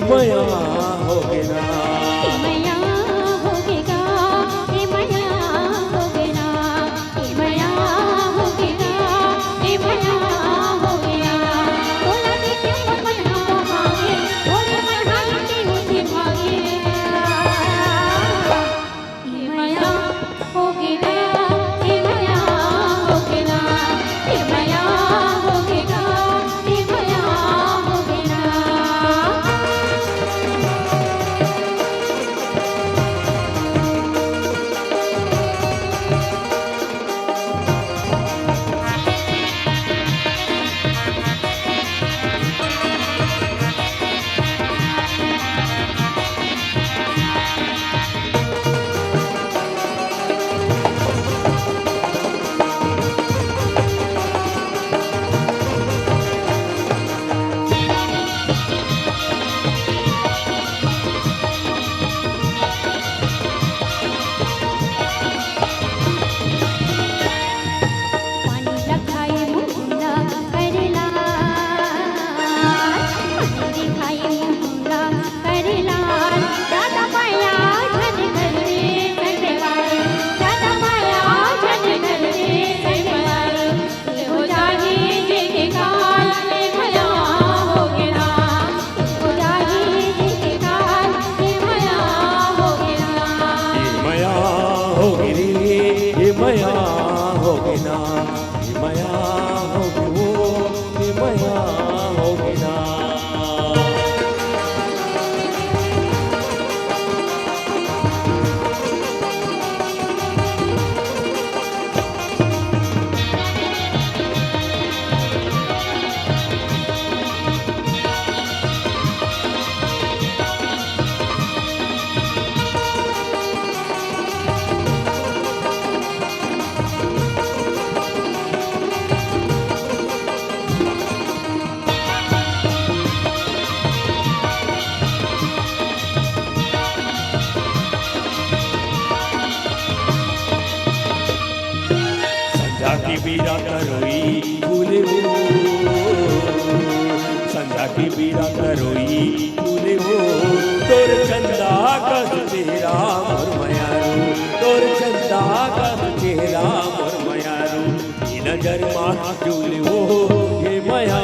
मया होगे ना, मया होगेगा, मया होगेना, मया होगेगा, मया होगेना। बोला देखे मन हम भागे, बोले मन हाथी होती भागे। मया होगेगा, मया होगेना, मया होगेगा, मया होगेना। पानी रखाई मुंडा करेला, पानी रखाई मुंडा करेला। दादा माया झन घर रे संगवार, दादा माया झन घर रे संगवार। ये हो जाही जेके काल ये मया होगेना, हो जाही जेके काल ये मया होगेना। मया होगे रे, मया होगे ना, मया होगे वो, मया होगे ना। संध्या की बीरा करोई फूले हो, संध्या की बीरा करोई फूले हो। तोर चंदा कस तेरा मोर मयारू, तोर चंदा कस तेरा मोर मयारू। ये नजर मार झूले हो, ये मया